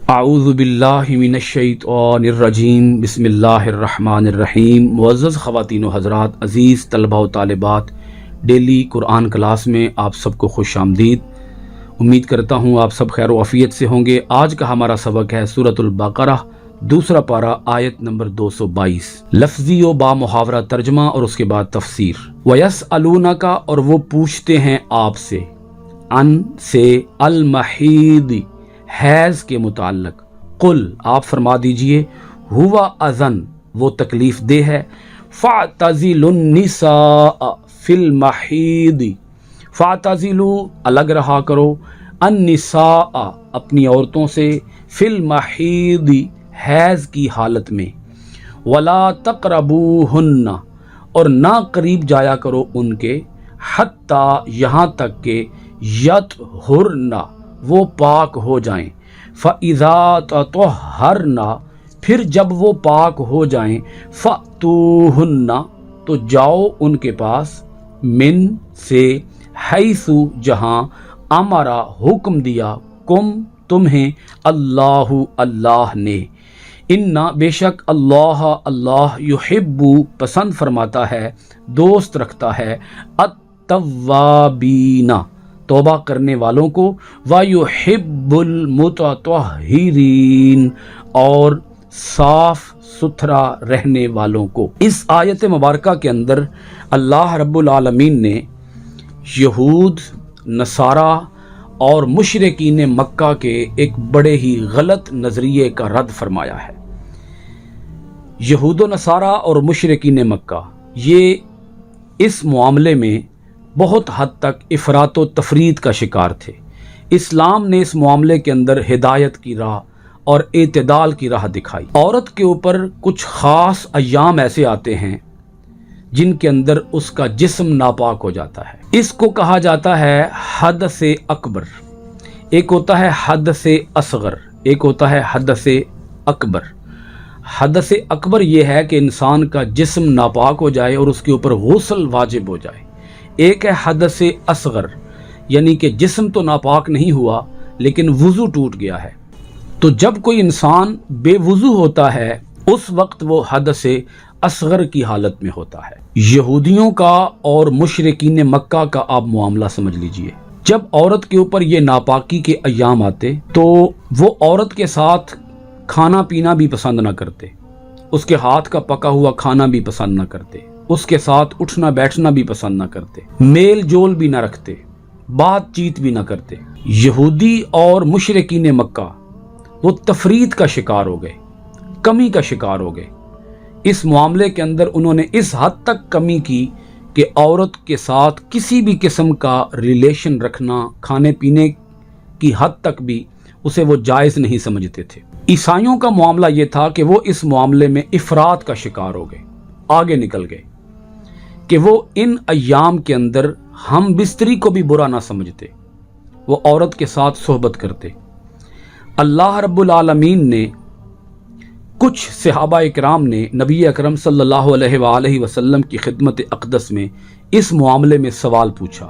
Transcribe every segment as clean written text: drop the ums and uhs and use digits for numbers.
اعوذ باللہ من الشیطان الرجیم بسم اللہ الرحمن الرحیم۔ معزز خواتین و حضرات، عزیز طلبہ و طالبات، ڈیلی قرآن کلاس میں آپ سب کو خوش آمدید۔ امید کرتا ہوں آپ سب خیر و عافیت سے ہوں گے۔ آج کا ہمارا سبق ہے سورۃ البقرہ، دوسرا پارہ، آیت نمبر 222۔ لفظی و با محاورہ ترجمہ اور اس کے بعد تفسیر۔ وَيَسْأَلُونَكَ، اور وہ پوچھتے ہیں آپ سے، ان سے، المحیض، حیض کے متعلق۔ قل، آپ فرما دیجئے، ہوا اذن، وہ تکلیف دہ ہے، فاعتزلوا النساء فی المحیض، فاعتزلوا، الگ رہا کرو، النساء، اپنی عورتوں سے، فی المحیض، حیض کی حالت میں، ولا تقربوہن، اور نہ قریب جایا کرو ان کے، حتی، یہاں تک کہ، یطہرن، وہ پاک ہو جائیں، فَإِذَا تَطَهَّرْنَ، پھر جب وہ پاک ہو جائیں، فَأْتُوهُنَّ، تو جاؤ ان کے پاس، من، سے، حیث، جہاں، امرا، حکم دیا، کم، تمہیں، اللہ، اللہ نے، اِنَّا، بے شک، اللہ، اللہ، یحب، پسند فرماتا ہے، دوست رکھتا ہے، التوابین، توبہ کرنے والوں کو، وَيُحِبُّ الْمُتَطَہِّرِينَ، اور صاف ستھرا رہنے والوں کو۔ اس آیت مبارکہ کے اندر اللہ رب العالمین نے یہود، نصارہ اور مشرکین مکہ کے ایک بڑے ہی غلط نظریے کا رد فرمایا ہے۔ یہود و نصارہ اور مشرکین مکہ یہ اس معاملے میں بہت حد تک افراط و تفرید کا شکار تھے۔ اسلام نے اس معاملے کے اندر ہدایت کی راہ اور اعتدال کی راہ دکھائی۔ عورت کے اوپر کچھ خاص ایام ایسے آتے ہیں جن کے اندر اس کا جسم ناپاک ہو جاتا ہے۔ اس کو کہا جاتا ہے حدث اکبر، ایک ہوتا ہے حدث اصغر، ایک ہوتا ہے حدث اکبر۔ حدث اکبر یہ ہے کہ انسان کا جسم ناپاک ہو جائے اور اس کے اوپر غسل واجب ہو جائے۔ ایک ہے حدث اصغر، یعنی کہ جسم تو ناپاک نہیں ہوا لیکن وضو ٹوٹ گیا ہے۔ تو جب کوئی انسان بے وضو ہوتا ہے اس وقت وہ حدث اصغر کی حالت میں ہوتا ہے۔ یہودیوں کا اور مشرکین مکہ کا آپ معاملہ سمجھ لیجئے۔ جب عورت کے اوپر یہ ناپاکی کے ایام آتے تو وہ عورت کے ساتھ کھانا پینا بھی پسند نہ کرتے، اس کے ہاتھ کا پکا ہوا کھانا بھی پسند نہ کرتے، اس کے ساتھ اٹھنا بیٹھنا بھی پسند نہ کرتے، میل جول بھی نہ رکھتے، بات چیت بھی نہ کرتے۔ یہودی اور مشرکین مکہ وہ تفرید کا شکار ہو گئے، کمی کا شکار ہو گئے۔ اس معاملے کے اندر انہوں نے اس حد تک کمی کی کہ عورت کے ساتھ کسی بھی قسم کا ریلیشن رکھنا، کھانے پینے کی حد تک بھی اسے وہ جائز نہیں سمجھتے تھے۔ عیسائیوں کا معاملہ یہ تھا کہ وہ اس معاملے میں افراط کا شکار ہو گئے، آگے نکل گئے کہ وہ ان ایام کے اندر ہم بستری کو بھی برا نہ سمجھتے، وہ عورت کے ساتھ صحبت کرتے۔ اللہ رب العالمین نے کچھ صحابہ اکرام نے نبی اکرم صلی اللہ علیہ وآلہ وسلم کی خدمت اقدس میں اس معاملے میں سوال پوچھا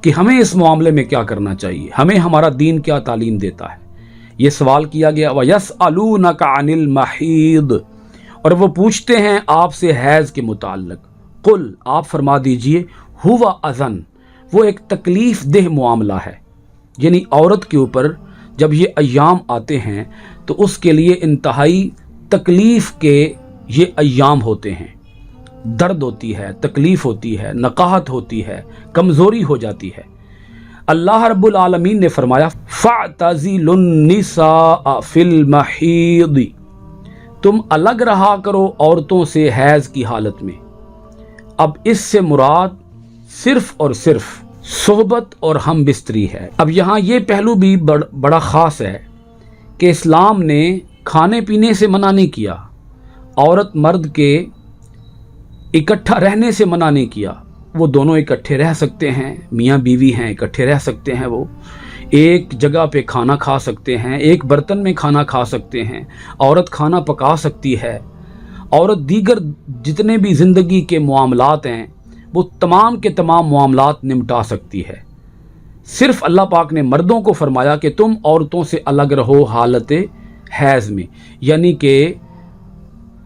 کہ ہمیں اس معاملے میں کیا کرنا چاہیے، ہمیں ہمارا دین کیا تعلیم دیتا ہے۔ یہ سوال کیا گیا، وَيَسْأَلُونَكَ عَنِ الْمَحِيضِ، اور وہ پوچھتے ہیں آپ سے حیض کے متعلق۔ قل، آپ فرما دیجئے، ہوا اذن، وہ ایک تکلیف دہ معاملہ ہے، یعنی عورت کے اوپر جب یہ ایام آتے ہیں تو اس کے لیے انتہائی تکلیف کے یہ ایام ہوتے ہیں، درد ہوتی ہے، تکلیف ہوتی ہے، نقاہت ہوتی ہے، کمزوری ہو جاتی ہے۔ اللہ رب العالمین نے فرمایا، فَاعْتَزِلُوا النِّسَاءَ فِي الْمَحِيضِ، تم الگ رہا کرو عورتوں سے حیض کی حالت میں۔ اب اس سے مراد صرف اور صرف صحبت اور ہم بستری ہے۔ اب یہاں یہ پہلو بھی بڑا خاص ہے کہ اسلام نے کھانے پینے سے منع نہیں کیا، عورت مرد کے اکٹھا رہنے سے منع نہیں کیا، وہ دونوں اکٹھے رہ سکتے ہیں، میاں بیوی ہیں، اکٹھے رہ سکتے ہیں، وہ ایک جگہ پہ کھانا کھا سکتے ہیں، ایک برتن میں کھانا کھا سکتے ہیں، عورت کھانا پکا سکتی ہے، عورت دیگر جتنے بھی زندگی کے معاملات ہیں وہ تمام کے تمام معاملات نمٹا سکتی ہے۔ صرف اللہ پاک نے مردوں کو فرمایا کہ تم عورتوں سے الگ رہو حالت حیض میں، یعنی کہ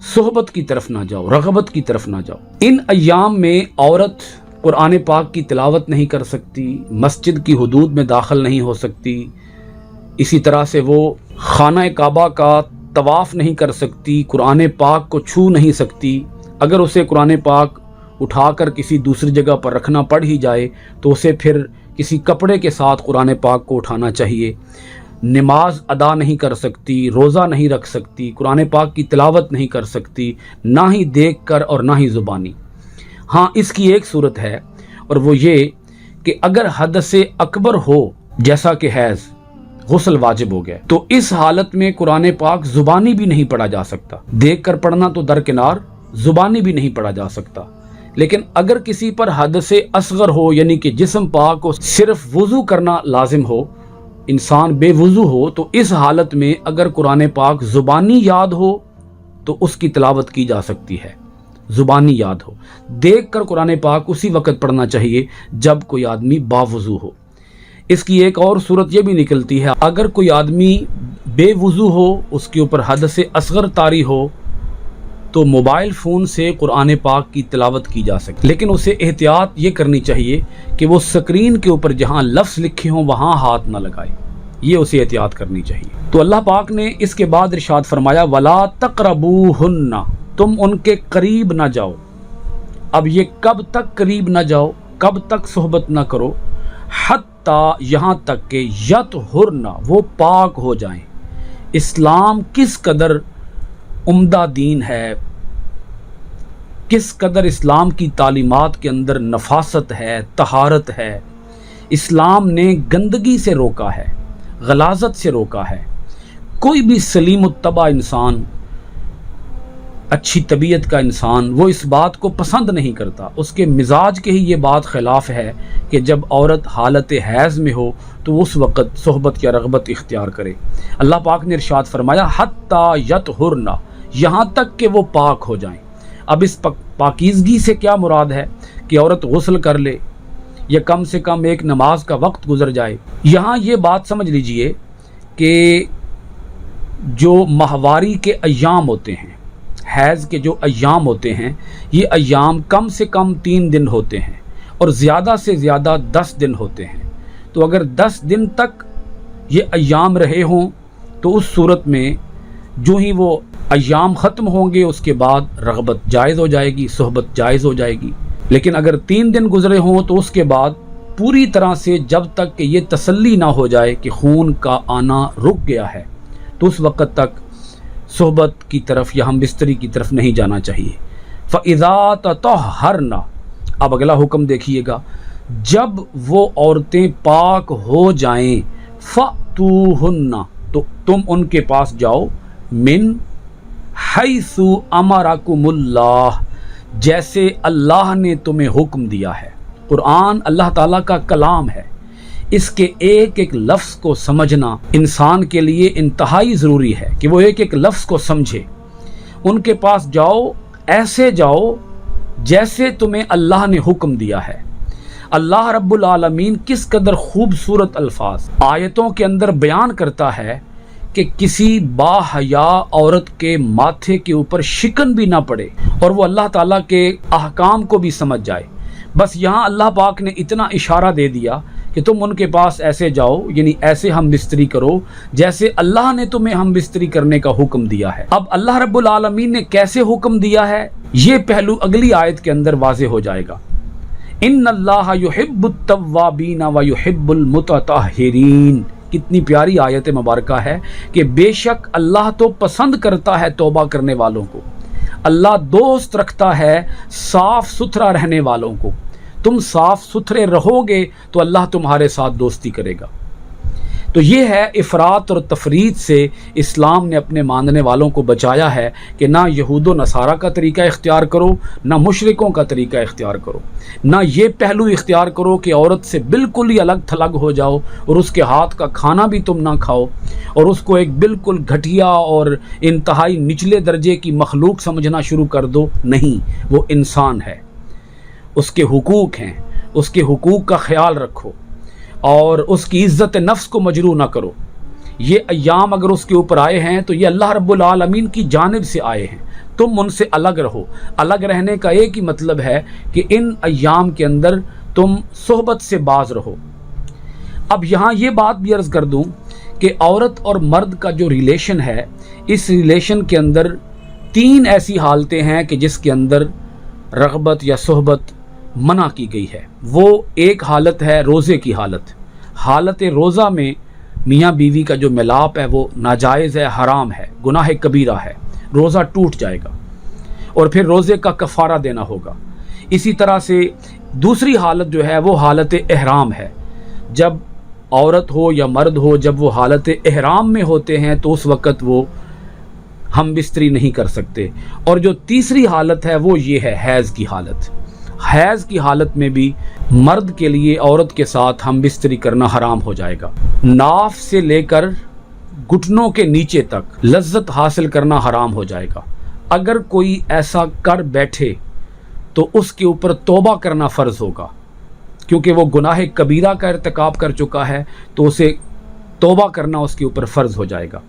صحبت کی طرف نہ جاؤ، رغبت کی طرف نہ جاؤ۔ ان ایام میں عورت قرآن پاک کی تلاوت نہیں کر سکتی، مسجد کی حدود میں داخل نہیں ہو سکتی، اسی طرح سے وہ خانہ کعبہ کا طواف نہیں کر سکتی، قرآن پاک کو چھو نہیں سکتی۔ اگر اسے قرآن پاک اٹھا کر کسی دوسری جگہ پر رکھنا پڑ ہی جائے تو اسے پھر کسی کپڑے کے ساتھ قرآن پاک کو اٹھانا چاہیے۔ نماز ادا نہیں کر سکتی، روزہ نہیں رکھ سکتی، قرآن پاک کی تلاوت نہیں کر سکتی، نہ ہی دیکھ کر اور نہ ہی زبانی۔ ہاں، اس کی ایک صورت ہے، اور وہ یہ کہ اگر حدث اکبر ہو جیسا کہ حیض، غسل واجب ہو گیا، تو اس حالت میں قرآن پاک زبانی بھی نہیں پڑھا جا سکتا۔ دیکھ کر پڑھنا تو درکنار، زبانی بھی نہیں پڑھا جا سکتا۔ لیکن اگر کسی پر حدث اصغر ہو، یعنی کہ جسم پاک کو صرف وضو کرنا لازم ہو، انسان بے وضو ہو، تو اس حالت میں اگر قرآن پاک زبانی یاد ہو تو اس کی تلاوت کی جا سکتی ہے، زبانی یاد ہو۔ دیکھ کر قرآن پاک اسی وقت پڑھنا چاہیے جب کوئی آدمی باوضو ہو۔ اس کی ایک اور صورت یہ بھی نکلتی ہے، اگر کوئی آدمی بے وضو ہو، اس کے اوپر حدث اصغر طاری ہو، تو موبائل فون سے قرآن پاک کی تلاوت کی جا سکتی، لیکن اسے احتیاط یہ کرنی چاہیے کہ وہ سکرین کے اوپر جہاں لفظ لکھے ہوں وہاں ہاتھ نہ لگائے، یہ اسے احتیاط کرنی چاہیے۔ تو اللہ پاک نے اس کے بعد ارشاد فرمایا وَلَا تَقْرَبُوهُنَّ، تم ان کے قریب نہ جاؤ۔ اب یہ کب تک قریب نہ جاؤ، کب تک صحبت نہ کرو؟ حتیٰ، یہاں تک کہ یطہرن، وہ پاک ہو جائیں۔ اسلام کس قدر عمدہ دین ہے، کس قدر اسلام کی تعلیمات کے اندر نفاست ہے، طہارت ہے۔ اسلام نے گندگی سے روکا ہے، غلاظت سے روکا ہے۔ کوئی بھی سلیم الطبع انسان، اچھی طبیعت کا انسان، وہ اس بات کو پسند نہیں کرتا، اس کے مزاج کے ہی یہ بات خلاف ہے کہ جب عورت حالت حیض میں ہو تو اس وقت صحبت یا رغبت اختیار کرے۔ اللہ پاک نے ارشاد فرمایا حتیٰ یطہرن، یہاں تک کہ وہ پاک ہو جائیں۔ اب اس پاکیزگی سے کیا مراد ہے کہ عورت غسل کر لے یا کم سے کم ایک نماز کا وقت گزر جائے؟ یہاں یہ بات سمجھ لیجئے کہ جو ماہواری کے ایام ہوتے ہیں، حیض کے جو ایام ہوتے ہیں، یہ ایام کم سے کم 3 دن ہوتے ہیں اور زیادہ سے زیادہ 10 دن ہوتے ہیں۔ تو اگر 10 دن تک یہ ایام رہے ہوں تو اس صورت میں جو ہی وہ ایام ختم ہوں گے اس کے بعد رغبت جائز ہو جائے گی، صحبت جائز ہو جائے گی۔ لیکن اگر 3 دن گزرے ہوں تو اس کے بعد پوری طرح سے جب تک کہ یہ تسلی نہ ہو جائے کہ خون کا آنا رک گیا ہے تو اس وقت تک صحبت کی طرف یا ہم بستری کی طرف نہیں جانا چاہیے۔ فَإِذَا تَطَهَّرْنَ، اب اگلا حکم دیکھیے گا، جب وہ عورتیں پاک ہو جائیں، فَأْتُوهُنَّ، تو تم ان کے پاس جاؤ، من حیث امرکم اللہ، جیسے اللہ نے تمہیں حکم دیا ہے۔ قرآن اللہ تعالیٰ کا کلام ہے، اس کے ایک ایک لفظ کو سمجھنا انسان کے لیے انتہائی ضروری ہے کہ وہ ایک ایک لفظ کو سمجھے۔ ان کے پاس جاؤ، ایسے جاؤ جیسے تمہیں اللہ نے حکم دیا ہے۔ اللہ رب العالمین کس قدر خوبصورت الفاظ آیتوں کے اندر بیان کرتا ہے کہ کسی با حیا عورت کے ماتھے کے اوپر شکن بھی نہ پڑے اور وہ اللہ تعالیٰ کے احکام کو بھی سمجھ جائے۔ بس یہاں اللہ پاک نے اتنا اشارہ دے دیا کہ تم ان کے پاس ایسے جاؤ، یعنی ایسے ہم بستری کرو جیسے اللہ نے تمہیں ہم بستری کرنے کا حکم دیا ہے۔ اب اللہ رب العالمین نے کیسے حکم دیا ہے یہ پہلو اگلی آیت کے اندر واضح ہو جائے گا۔ ان اللہ یحب التوابین ویحب المتطہرین، کتنی پیاری آیت مبارکہ ہے کہ بے شک اللہ تو پسند کرتا ہے توبہ کرنے والوں کو، اللہ دوست رکھتا ہے صاف ستھرا رہنے والوں کو۔ تم صاف ستھرے رہو گے تو اللہ تمہارے ساتھ دوستی کرے گا۔ تو یہ ہے افراط اور تفریط سے اسلام نے اپنے ماننے والوں کو بچایا ہے کہ نہ یہود و نصارہ کا طریقہ اختیار کرو، نہ مشرکوں کا طریقہ اختیار کرو، نہ یہ پہلو اختیار کرو کہ عورت سے بالکل ہی الگ تھلگ ہو جاؤ اور اس کے ہاتھ کا کھانا بھی تم نہ کھاؤ اور اس کو ایک بالکل گھٹیا اور انتہائی نچلے درجے کی مخلوق سمجھنا شروع کر دو۔ نہیں، وہ انسان ہے، اس کے حقوق ہیں، اس کے حقوق کا خیال رکھو۔ اور اس کی عزت نفس کو مجروح نہ کرو. یہ ایام اگر اس کے اوپر آئے ہیں تو یہ اللہ رب العالمین کی جانب سے آئے ہیں. تم ان سے الگ رہو. الگ رہنے کا ایک ہی مطلب ہے کہ ان ایام کے اندر تم صحبت سے باز رہو. اب یہاں یہ بات بھی عرض کر دوں کہ عورت اور مرد کا جو ریلیشن ہے، اس ریلیشن کے اندر 3 ایسی حالتیں ہیں کہ جس کے اندر رغبت یا صحبت منع کی گئی ہے. وہ ایک حالت ہے روزے کی حالت. حالت روزہ میں میاں بیوی کا جو ملاپ ہے وہ ناجائز ہے، حرام ہے، گناہ کبیرہ ہے. روزہ ٹوٹ جائے گا اور پھر روزے کا کفارہ دینا ہوگا. اسی طرح سے دوسری حالت جو ہے وہ حالت احرام ہے. جب عورت ہو یا مرد ہو، جب وہ حالت احرام میں ہوتے ہیں تو اس وقت وہ ہم بستری نہیں کر سکتے. اور جو تیسری حالت ہے وہ یہ ہے حیض کی حالت. حیض کی حالت میں بھی مرد کے لیے عورت کے ساتھ ہم بستری کرنا حرام ہو جائے گا. ناف سے لے کر گھٹنوں کے نیچے تک لذت حاصل کرنا حرام ہو جائے گا. اگر کوئی ایسا کر بیٹھے تو اس کے اوپر توبہ کرنا فرض ہوگا، کیونکہ وہ گناہ کبیرہ کا ارتکاب کر چکا ہے تو اسے توبہ کرنا اس کے اوپر فرض ہو جائے گا.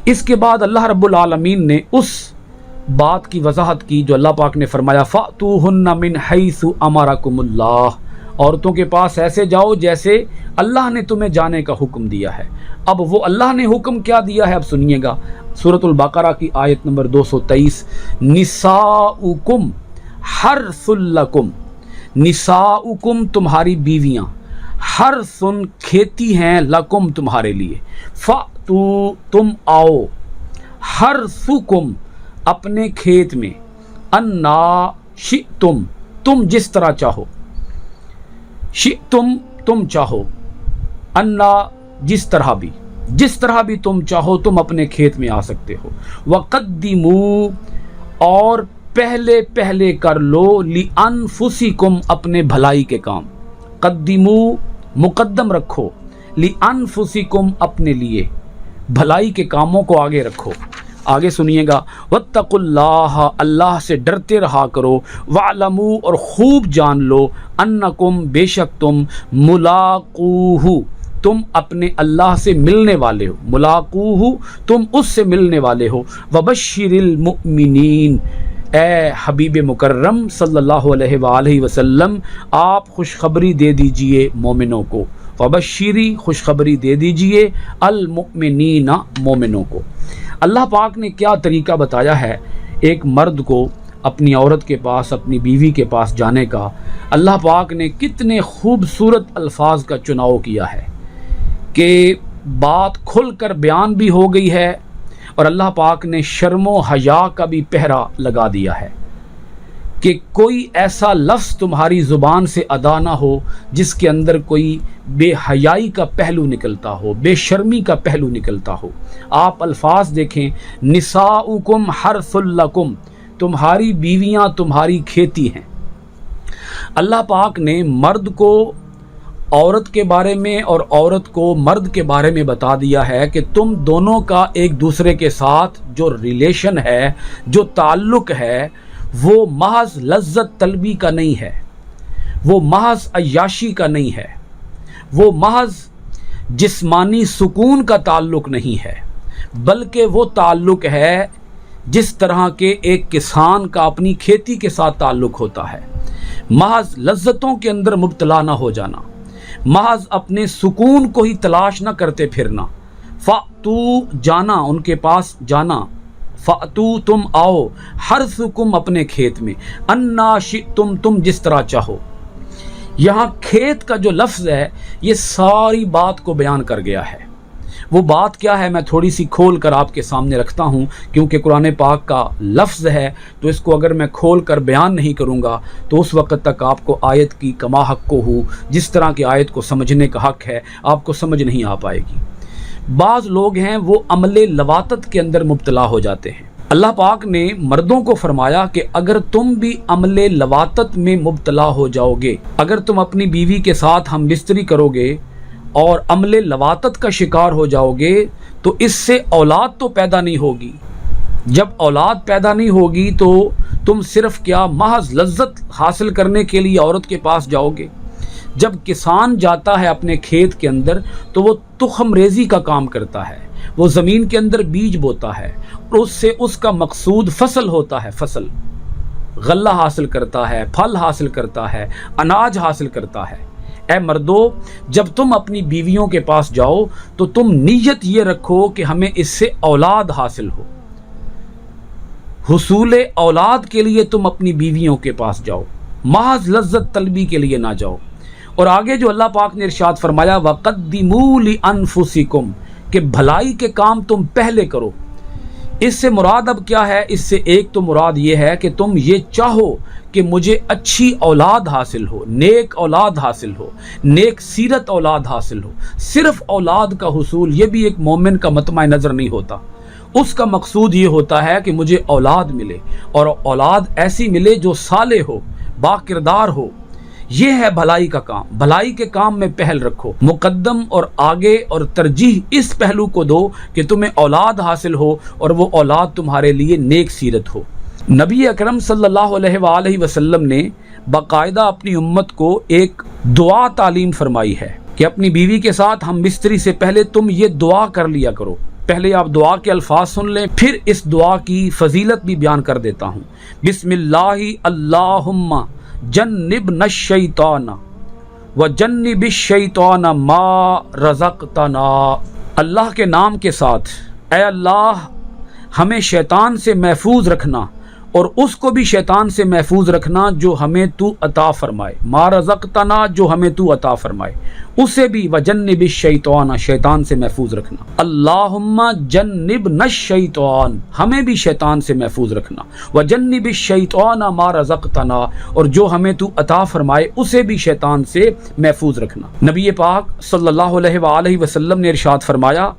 اس کے بعد اللہ رب العالمین نے اس بات کی وضاحت کی جو اللہ پاک نے فرمایا فَأْتُوهُنَّ مِنْ حَيْثُ أَمَرَكُمُ اللَّهُ، عورتوں کے پاس ایسے جاؤ جیسے اللہ نے تمہیں جانے کا حکم دیا ہے. اب وہ اللہ نے حکم کیا دیا ہے اب سنیے گا. سورۃ البقرہ کی آیت نمبر 223، نساؤکم حرث لکم، نساؤکم تمہاری بیویاں، حرثن کھیتی ہیں، لکم تمہارے لیے، فَأْتُو تم آؤ، حرثکم اپنے کھیت میں، انا شئتم تم جس طرح چاہو، شئتم تم چاہو، انا جس طرح بھی تم چاہو تم اپنے کھیت میں آ سکتے ہو. وقدموا اور پہلے کر لو، لِأَنفُسِكُمْ اپنے بھلائی کے کام. قدموا مقدم رکھو، لِأَنفُسِكُمْ اپنے لیے بھلائی کے کاموں کو آگے رکھو. آگے سنیے گا وَاتَّقُوا اللَّهَ اللہ سے ڈرتے رہا کرو، وَاعْلَمُوا اور خوب جان لو، أَنَّكُمْ بے شک تم، مُلَاقُوهُ تم اپنے اللہ سے ملنے والے ہو، مُلَاقُوهُ تم اس سے ملنے والے ہو. وَبَشِّرِ الْمُؤْمِنِينَ اے حبیب مکرم صلی اللہ علیہ وآلہ وسلم آپ خوشخبری دے دیجئے مومنوں کو. وبشری خوشخبری دے دیجئے المؤمنین مومنوں کو. اللہ پاک نے کیا طریقہ بتایا ہے ایک مرد کو اپنی عورت کے پاس، اپنی بیوی کے پاس جانے کا. اللہ پاک نے کتنے خوبصورت الفاظ کا چناؤ کیا ہے کہ بات کھل کر بیان بھی ہو گئی ہے اور اللہ پاک نے شرم و حیا کا بھی پہرا لگا دیا ہے کہ کوئی ایسا لفظ تمہاری زبان سے ادا نہ ہو جس کے اندر کوئی بے حیائی کا پہلو نکلتا ہو، بے شرمی کا پہلو نکلتا ہو. آپ الفاظ دیکھیں، نساؤکم حرث لکم تمہاری بیویاں تمہاری کھیتی ہیں. اللہ پاک نے مرد کو عورت کے بارے میں اور عورت کو مرد کے بارے میں بتا دیا ہے کہ تم دونوں کا ایک دوسرے کے ساتھ جو ریلیشن ہے، جو تعلق ہے، وہ محض لذت طلبی کا نہیں ہے، وہ محض عیاشی کا نہیں ہے، وہ محض جسمانی سکون کا تعلق نہیں ہے، بلکہ وہ تعلق ہے جس طرح کے ایک کسان کا اپنی کھیتی کے ساتھ تعلق ہوتا ہے. محض لذتوں کے اندر مبتلا نہ ہو جانا، محض اپنے سکون کو ہی تلاش نہ کرتے پھرنا. فَأْتُو جانا، ان کے پاس جانا، فَأْتُو تم آؤ، حرثکم اپنے کھیت میں، انا شئتم تم جس طرح چاہو. یہاں کھیت کا جو لفظ ہے یہ ساری بات کو بیان کر گیا ہے. وہ بات کیا ہے میں تھوڑی سی کھول کر آپ کے سامنے رکھتا ہوں، کیونکہ قرآن پاک کا لفظ ہے تو اس کو اگر میں کھول کر بیان نہیں کروں گا تو اس وقت تک آپ کو آیت کی کما حق کو ہو، جس طرح کی آیت کو سمجھنے کا حق ہے آپ کو سمجھ نہیں آ پائے گی. بعض لوگ ہیں وہ عمل لواطت کے اندر مبتلا ہو جاتے ہیں. اللہ پاک نے مردوں کو فرمایا کہ اگر تم بھی عمل لواطت میں مبتلا ہو جاؤ گے، اگر تم اپنی بیوی کے ساتھ ہم بستری کرو گے اور عمل لواطت کا شکار ہو جاؤ گے تو اس سے اولاد تو پیدا نہیں ہوگی. جب اولاد پیدا نہیں ہوگی تو تم صرف کیا محض لذت حاصل کرنے کے لیے عورت کے پاس جاؤ گے. جب کسان جاتا ہے اپنے کھیت کے اندر تو وہ تخم ریزی کا کام کرتا ہے، وہ زمین کے اندر بیج بوتا ہے اور اس سے اس کا مقصود فصل ہوتا ہے، فصل غلہ حاصل کرتا ہے، پھل حاصل کرتا ہے، اناج حاصل کرتا ہے۔ اے مردو، جب تم اپنی بیویوں کے پاس جاؤ تو تم نیت یہ رکھو کہ ہمیں اس سے اولاد حاصل ہو، حصول اولاد کے لیے تم اپنی بیویوں کے پاس جاؤ، محض لذت طلبی کے لیے نہ جاؤ۔ اور آگے جو اللہ پاک نے ارشاد فرمایا وَقَدِّمُوا لِأَنفُسِكُمْ کہ بھلائی کے کام تم پہلے کرو۔ اس سے مراد اب کیا ہے؟ اس سے ایک تو مراد یہ ہے کہ تم یہ چاہو کہ مجھے اچھی اولاد حاصل ہو، نیک اولاد حاصل ہو، نیک سیرت اولاد حاصل ہو۔ صرف اولاد کا حصول یہ بھی ایک مومن کا مطمع نظر نہیں ہوتا، اس کا مقصود یہ ہوتا ہے کہ مجھے اولاد ملے، اور اولاد ایسی ملے جو صالح ہو، با کردار ہو۔ یہ ہے بھلائی کا کام۔ بھلائی کے کام میں پہل رکھو، مقدم اور آگے اور ترجیح اس پہلو کو دو کہ تمہیں اولاد حاصل ہو اور وہ اولاد تمہارے لیے نیک سیرت ہو۔ نبی اکرم صلی اللہ علیہ وآلہ وسلم نے باقاعدہ اپنی امت کو ایک دعا تعلیم فرمائی ہے کہ اپنی بیوی کے ساتھ ہم بستری سے پہلے تم یہ دعا کر لیا کرو۔ پہلے آپ دعا کے الفاظ سن لیں، پھر اس دعا کی فضیلت بھی بیان کر دیتا ہوں۔ بسم اللہ اللہم جنبنا الشیطان وجنب الشیطان ما رزقتنا۔ اللہ کے نام کے ساتھ، اے اللہ ہمیں شیطان سے محفوظ رکھنا اور اس کو بھی شیطان سے محفوظ رکھنا جو ہمیں تو عطا فرمائے، ما رزقتنا جو ہمیں تو عطا فرمائے، اسے بھی وجنب الشیطان شیطان سے محفوظ رکھنا۔ اللہم جنبنا الشیطان ہمیں بھی شیطان سے محفوظ رکھنا، وجنب الشیطان ما رزقتنا اور جو ہمیں تو عطا فرمائے اسے بھی شیطان سے محفوظ رکھنا۔ نبی پاک صلی اللہ علیہ وآلہ وسلم نے ارشاد فرمایا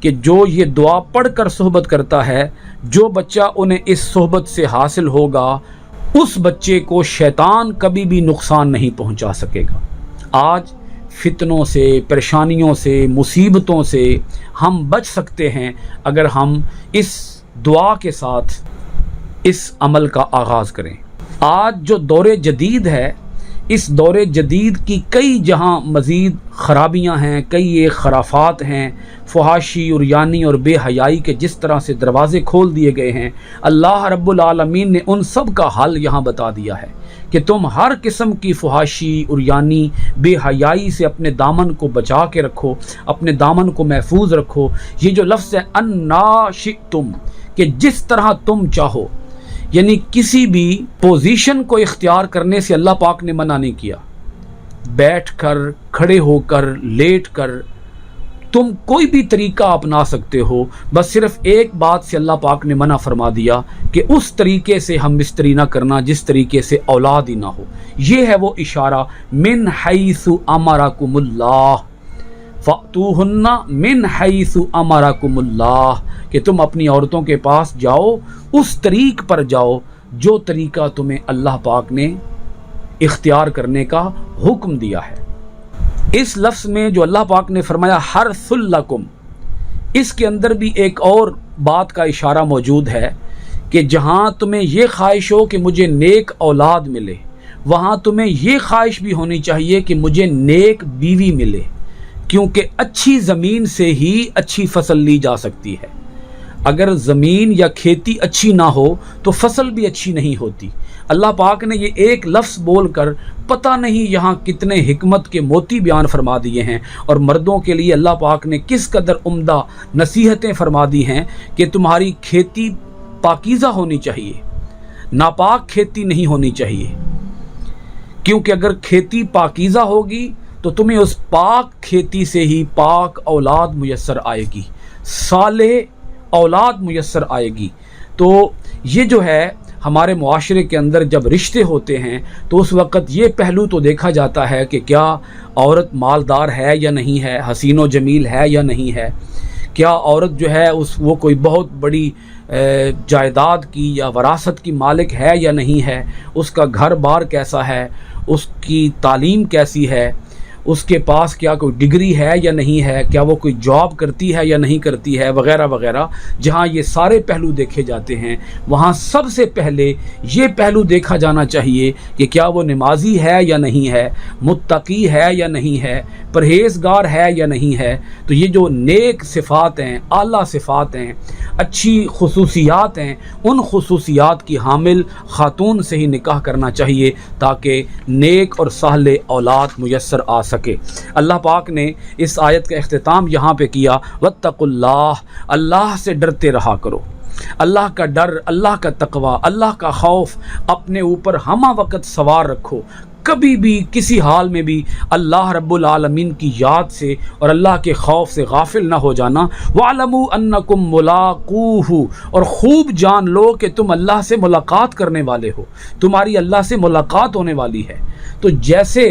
کہ جو یہ دعا پڑھ کر صحبت کرتا ہے، جو بچہ انہیں اس صحبت سے حاصل ہوگا اس بچے کو شیطان کبھی بھی نقصان نہیں پہنچا سکے گا۔ آج فتنوں سے، پریشانیوں سے، مصیبتوں سے ہم بچ سکتے ہیں اگر ہم اس دعا کے ساتھ اس عمل کا آغاز کریں۔ آج جو دور جدید ہے، اس دور جدید کی کئی جہاں مزید خرابیاں ہیں، کئی ایک خرافات ہیں، فحاشی اور یانی اور بے حیائی کے جس طرح سے دروازے کھول دیے گئے ہیں، اللہ رب العالمین نے ان سب کا حل یہاں بتا دیا ہے کہ تم ہر قسم کی فحاشی اور یانی بے حیائی سے اپنے دامن کو بچا کے رکھو، اپنے دامن کو محفوظ رکھو۔ یہ جو لفظ ہے انا شئتم کہ جس طرح تم چاہو، یعنی کسی بھی پوزیشن کو اختیار کرنے سے اللہ پاک نے منع نہیں کیا۔ بیٹھ کر، کھڑے ہو کر، لیٹ کر، تم کوئی بھی طریقہ اپنا سکتے ہو، بس صرف ایک بات سے اللہ پاک نے منع فرما دیا کہ اس طریقے سے ہم بستری نہ کرنا جس طریقے سے اولاد ہی نہ ہو۔ یہ ہے وہ اشارہ من حیث امرکم اللہ فَأْتُوهُنَّ مِنْ حَيْثُ أَمَرَكُمُ اللَّهُ کہ تم اپنی عورتوں کے پاس جاؤ، اس طریق پر جاؤ جو طریقہ تمہیں اللہ پاک نے اختیار کرنے کا حکم دیا ہے۔ اس لفظ میں جو اللہ پاک نے فرمایا حرث لکم، اس کے اندر بھی ایک اور بات کا اشارہ موجود ہے کہ جہاں تمہیں یہ خواہش ہو کہ مجھے نیک اولاد ملے، وہاں تمہیں یہ خواہش بھی ہونی چاہیے کہ مجھے نیک بیوی ملے، کیونکہ اچھی زمین سے ہی اچھی فصل لی جا سکتی ہے۔ اگر زمین یا کھیتی اچھی نہ ہو تو فصل بھی اچھی نہیں ہوتی۔ اللہ پاک نے یہ ایک لفظ بول کر پتہ نہیں یہاں کتنے حکمت کے موتی بیان فرما دیے ہیں، اور مردوں کے لیے اللہ پاک نے کس قدر عمدہ نصیحتیں فرما دی ہیں کہ تمہاری کھیتی پاکیزہ ہونی چاہیے، ناپاک کھیتی نہیں ہونی چاہیے، کیونکہ اگر کھیتی پاکیزہ ہوگی تو تمہیں اس پاک کھیتی سے ہی پاک اولاد میسر آئے گی، صالح اولاد میسر آئے گی۔ تو یہ جو ہے ہمارے معاشرے کے اندر جب رشتے ہوتے ہیں تو اس وقت یہ پہلو تو دیکھا جاتا ہے کہ کیا عورت مالدار ہے یا نہیں ہے، حسین و جمیل ہے یا نہیں ہے، کیا عورت جو ہے وہ کوئی بہت بڑی جائیداد کی یا وراثت کی مالک ہے یا نہیں ہے، اس کا گھر بار کیسا ہے، اس کی تعلیم کیسی ہے، اس کے پاس کیا کوئی ڈگری ہے یا نہیں ہے، کیا وہ کوئی جاب کرتی ہے یا نہیں کرتی ہے، وغیرہ وغیرہ. جہاں یہ سارے پہلو دیکھے جاتے ہیں وہاں سب سے پہلے یہ پہلو دیکھا جانا چاہیے کہ کیا وہ نمازی ہے یا نہیں ہے، متقی ہے یا نہیں ہے، پرہیزگار ہے یا نہیں ہے. تو یہ جو نیک صفات ہیں، اعلیٰ صفات ہیں، اچھی خصوصیات ہیں، ان خصوصیات کی حامل خاتون سے ہی نکاح کرنا چاہیے تاکہ نیک اور صالح اولاد میسر آ سکے. اللہ پاک نے اس آیت کا اختتام یہاں پہ کیا، واتقوا اللہ، اللہ سے ڈرتے رہا کرو. اللہ کا ڈر، اللہ کا تقوی، اللہ کا خوف اپنے اوپر ہمہ وقت سوار رکھو. کبھی بھی کسی حال میں بھی اللہ رب العالمین کی یاد سے اور اللہ کے خوف سے غافل نہ ہو جانا. وَاعْلَمُوا أَنَّكُمْ مُلَاقُوهُ، اور خوب جان لو کہ تم اللہ سے ملاقات کرنے والے ہو، تمہاری اللہ سے ملاقات ہونے والی ہے. تو جیسے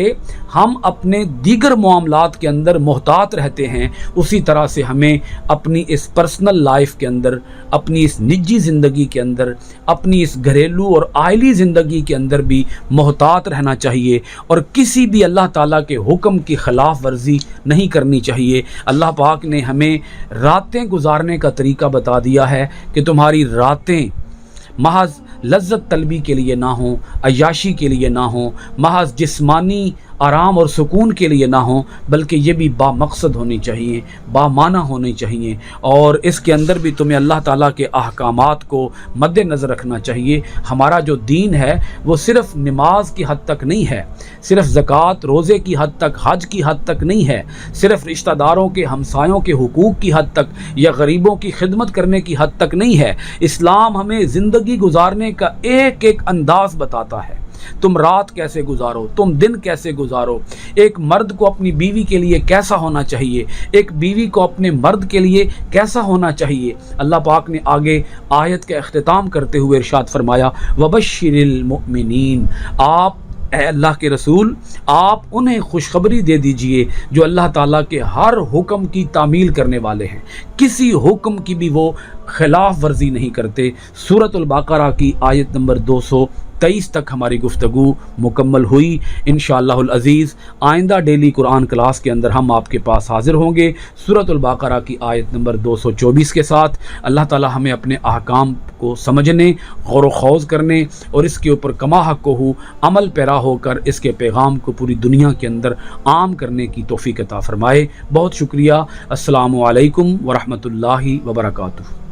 ہم اپنے دیگر معاملات کے اندر محتاط رہتے ہیں، اسی طرح سے ہمیں اپنی اس پرسنل لائف کے اندر، اپنی اس نجی زندگی کے اندر، اپنی اس گھریلو اور عائلی زندگی کے اندر بھی محتاط رہنا چاہیے اور کسی بھی اللہ تعالیٰ کے حکم کی خلاف ورزی نہیں کرنی چاہیے. اللہ پاک نے ہمیں راتیں گزارنے کا طریقہ بتا دیا ہے کہ تمہاری راتیں محض لذت طلبی کے لیے نہ ہوں، عیاشی کے لیے نہ ہوں، محض جسمانی آرام اور سکون کے لیے نہ ہوں، بلکہ یہ بھی با مقصد ہونی چاہیے، با معنی ہونی چاہیے. اور اس کے اندر بھی تمہیں اللہ تعالیٰ کے احکامات کو مد نظر رکھنا چاہیے. ہمارا جو دین ہے وہ صرف نماز کی حد تک نہیں ہے، صرف زکوٰۃ روزے کی حد تک، حج کی حد تک نہیں ہے، صرف رشتہ داروں کے، ہمسایوں کے حقوق کی حد تک یا غریبوں کی خدمت کرنے کی حد تک نہیں ہے. اسلام ہمیں زندگی گزارنے کا ایک ایک انداز بتاتا ہے. تم رات کیسے گزارو، تم دن کیسے گزارو، ایک مرد کو اپنی بیوی کے لیے کیسا ہونا چاہیے، ایک بیوی کو اپنے مرد کے لیے کیسا ہونا چاہیے. اللہ پاک نے آگے آیت کا اختتام کرتے ہوئے ارشاد فرمایا، وَبَشِّرِ الْمُؤْمِنِينَ، آپ اے اللہ کے رسول آپ انہیں خوشخبری دے دیجئے جو اللہ تعالیٰ کے ہر حکم کی تعمیل کرنے والے ہیں، کسی حکم کی بھی وہ خلاف ورزی نہیں کرتے. سورۃ البقرہ کی آیت نمبر 223 تک ہماری گفتگو مکمل ہوئی. انشاءاللہ العزیز آئندہ ڈیلی قرآن کلاس کے اندر ہم آپ کے پاس حاضر ہوں گے سورۃ البقرہ کی آیت نمبر 224 کے ساتھ. اللہ تعالی ہمیں اپنے احکام کو سمجھنے، غور و خوض کرنے اور اس کے اوپر کما حق ہو عمل پیرا ہو کر اس کے پیغام کو پوری دنیا کے اندر عام کرنے کی توفیق عطا فرمائے. بہت شکریہ. السلام علیکم ورحمۃ اللہ وبرکاتہ.